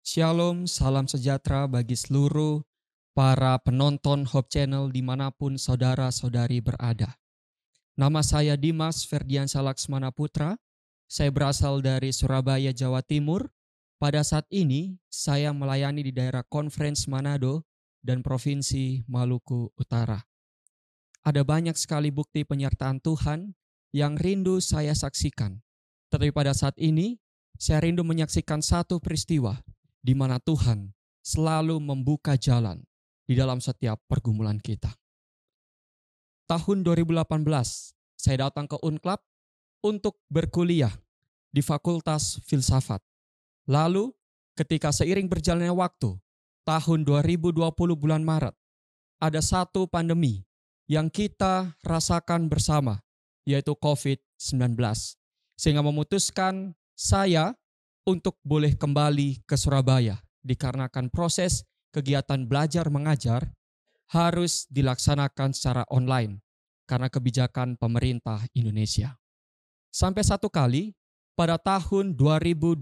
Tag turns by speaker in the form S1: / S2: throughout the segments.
S1: Shalom, salam sejahtera bagi seluruh para penonton Hope Channel dimanapun saudara-saudari berada. Nama saya Dimas Ferdiansyah Laksmana Putra, saya berasal dari Surabaya, Jawa Timur. Pada saat ini saya melayani di daerah Conference Manado dan Provinsi Maluku Utara. Ada banyak sekali bukti penyertaan Tuhan yang rindu saya saksikan. Tetapi pada saat ini saya rindu menyaksikan satu peristiwa di mana Tuhan selalu membuka jalan di dalam setiap pergumulan kita. Tahun 2018, saya datang ke Unclub untuk berkuliah di Fakultas Filsafat. Lalu, ketika seiring berjalannya waktu, tahun 2020 bulan Maret, ada satu pandemi yang kita rasakan bersama, yaitu COVID-19. Sehingga memutuskan saya untuk boleh kembali ke Surabaya dikarenakan proses kegiatan belajar mengajar harus dilaksanakan secara online karena kebijakan pemerintah Indonesia. Sampai satu kali pada tahun 2021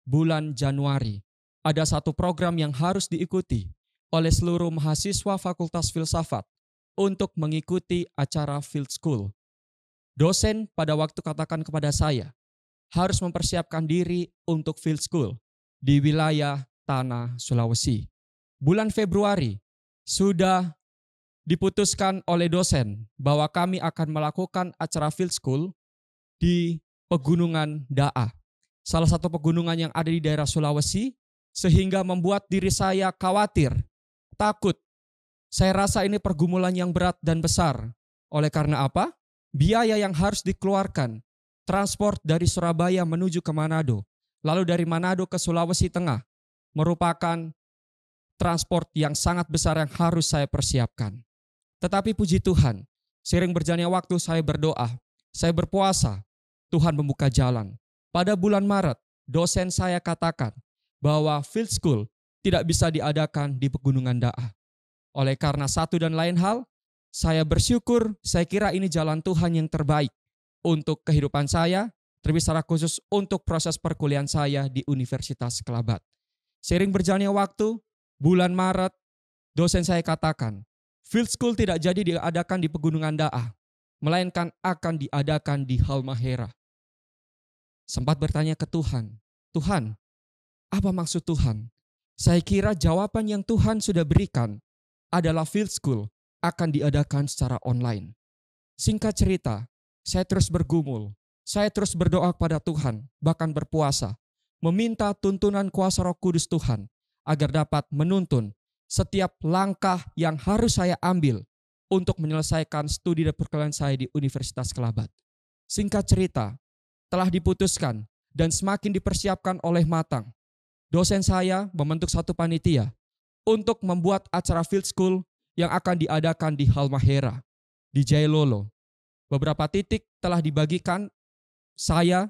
S1: bulan Januari ada satu program yang harus diikuti oleh seluruh mahasiswa Fakultas Filsafat untuk mengikuti acara Field School. Dosen pada waktu katakan kepada saya, harus mempersiapkan diri untuk Field School di wilayah Tanah Sulawesi. Bulan Februari sudah diputuskan oleh dosen bahwa kami akan melakukan acara Field School di Pegunungan Da'a, salah satu pegunungan yang ada di daerah Sulawesi, sehingga membuat diri saya khawatir, takut. Saya rasa ini pergumulan yang berat dan besar. Oleh karena apa? Biaya yang harus dikeluarkan, transport dari Surabaya menuju ke Manado, lalu dari Manado ke Sulawesi Tengah, merupakan transport yang sangat besar yang harus saya persiapkan. Tetapi puji Tuhan, seiring berjalannya waktu saya berdoa, saya berpuasa, Tuhan membuka jalan. Pada bulan Maret, dosen saya katakan bahwa Field School tidak bisa diadakan di Pegunungan Da'a. Oleh karena satu dan lain hal, saya bersyukur, saya kira ini jalan Tuhan yang terbaik untuk kehidupan saya, terlebih secara khusus untuk proses perkuliahan saya di Universitas Kelabat. Seiring berjalannya waktu, bulan Maret, dosen saya katakan, Field School tidak jadi diadakan di Pegunungan Da'a, melainkan akan diadakan di Halmahera. Sempat bertanya ke Tuhan, Tuhan, apa maksud Tuhan? Saya kira jawaban yang Tuhan sudah berikan adalah Field School akan diadakan secara online. Singkat cerita, saya terus bergumul, saya terus berdoa kepada Tuhan, bahkan berpuasa, meminta tuntunan kuasa Roh Kudus Tuhan agar dapat menuntun setiap langkah yang harus saya ambil untuk menyelesaikan studi dan perkuliahan saya di Universitas Kelabat. Singkat cerita, telah diputuskan dan semakin dipersiapkan oleh matang. Dosen saya membentuk satu panitia untuk membuat acara Field School yang akan diadakan di Halmahera, di Jailolo. Beberapa titik telah dibagikan saya,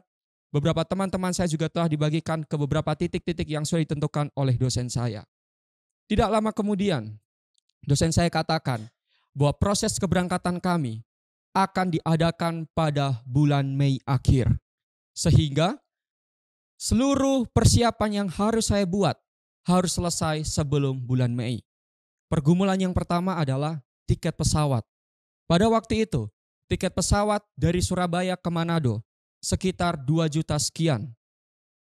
S1: beberapa teman-teman saya juga telah dibagikan ke beberapa titik-titik yang sudah ditentukan oleh dosen saya. Tidak lama kemudian, dosen saya katakan bahwa proses keberangkatan kami akan diadakan pada bulan Mei akhir. Sehingga seluruh persiapan yang harus saya buat harus selesai sebelum bulan Mei. Pergumulan yang pertama adalah tiket pesawat. Pada waktu itu, tiket pesawat dari Surabaya ke Manado sekitar 2 juta sekian.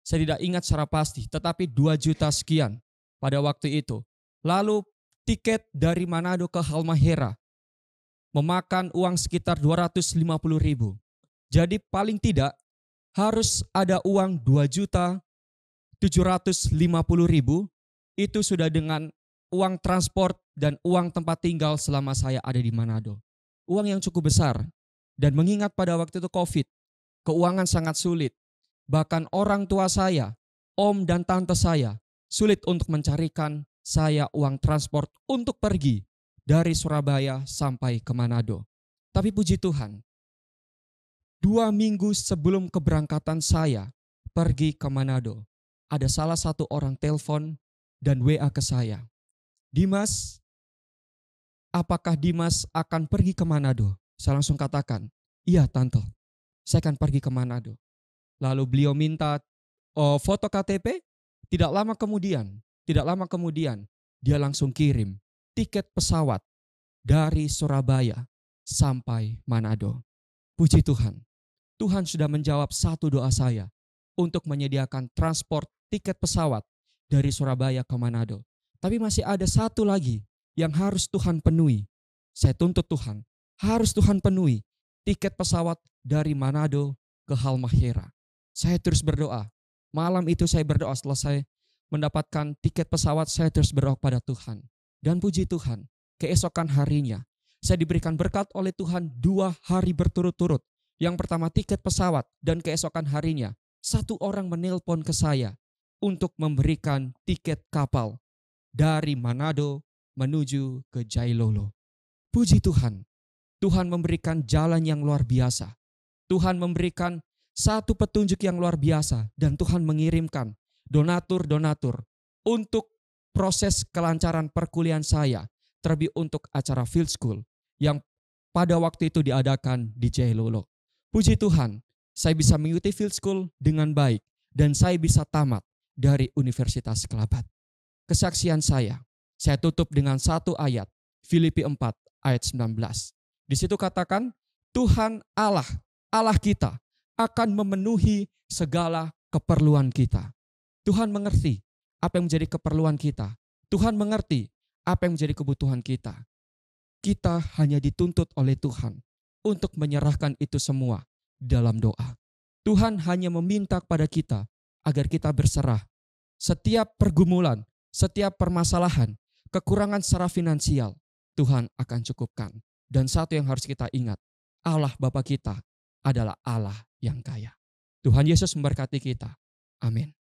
S1: Saya tidak ingat secara pasti, tetapi 2 juta sekian pada waktu itu. Lalu tiket dari Manado ke Halmahera memakan uang sekitar 250.000. Jadi paling tidak harus ada uang 2.750.000, itu sudah dengan uang transport dan uang tempat tinggal selama saya ada di Manado. Uang yang cukup besar. Dan mengingat pada waktu itu COVID, keuangan sangat sulit. Bahkan orang tua saya, om dan tante saya, sulit untuk mencarikan saya uang transport untuk pergi dari Surabaya sampai ke Manado. Tapi puji Tuhan, 2 minggu sebelum keberangkatan saya pergi ke Manado, ada salah satu orang telepon dan WA ke saya. Dimas, apakah Dimas akan pergi ke Manado? Saya langsung katakan, iya tante, saya akan pergi ke Manado. Lalu beliau minta foto KTP Tidak lama kemudian dia langsung kirim tiket pesawat dari Surabaya sampai Manado. Puji Tuhan, Tuhan sudah menjawab satu doa saya untuk menyediakan transport tiket pesawat dari Surabaya ke Manado. Tapi masih ada satu lagi yang harus Tuhan penuhi. Saya tuntut Tuhan, harus Tuhan penuhi tiket pesawat dari Manado ke Halmahera. Saya terus berdoa. Malam itu saya berdoa setelah saya mendapatkan tiket pesawat, saya terus berdoa pada Tuhan. Dan puji Tuhan, keesokan harinya saya diberikan berkat oleh Tuhan 2 hari berturut-turut. Yang pertama tiket pesawat, dan keesokan harinya satu orang menelpon ke saya untuk memberikan tiket kapal dari Manado menuju ke Jailolo. Puji Tuhan, Tuhan memberikan jalan yang luar biasa. Tuhan memberikan satu petunjuk yang luar biasa, dan Tuhan mengirimkan donatur-donatur untuk proses kelancaran perkuliahan saya, terlebih untuk acara field school yang pada waktu itu diadakan di Jailolo. Puji Tuhan, saya bisa mengikuti field school dengan baik dan saya bisa tamat dari Universitas Kelabat. Kesaksian saya tutup dengan satu ayat, Filipi 4 ayat 19. Di situ katakan, Tuhan Allah kita akan memenuhi segala keperluan kita. Tuhan mengerti apa yang menjadi keperluan kita. Tuhan mengerti apa yang menjadi kebutuhan kita. Kita hanya dituntut oleh Tuhan untuk menyerahkan itu semua dalam doa. Tuhan hanya meminta kepada kita agar kita berserah. Setiap pergumulan, setiap permasalahan, kekurangan secara finansial, Tuhan akan cukupkan. Dan satu yang harus kita ingat, Allah Bapa kita adalah Allah yang kaya. Tuhan Yesus memberkati kita. Amin.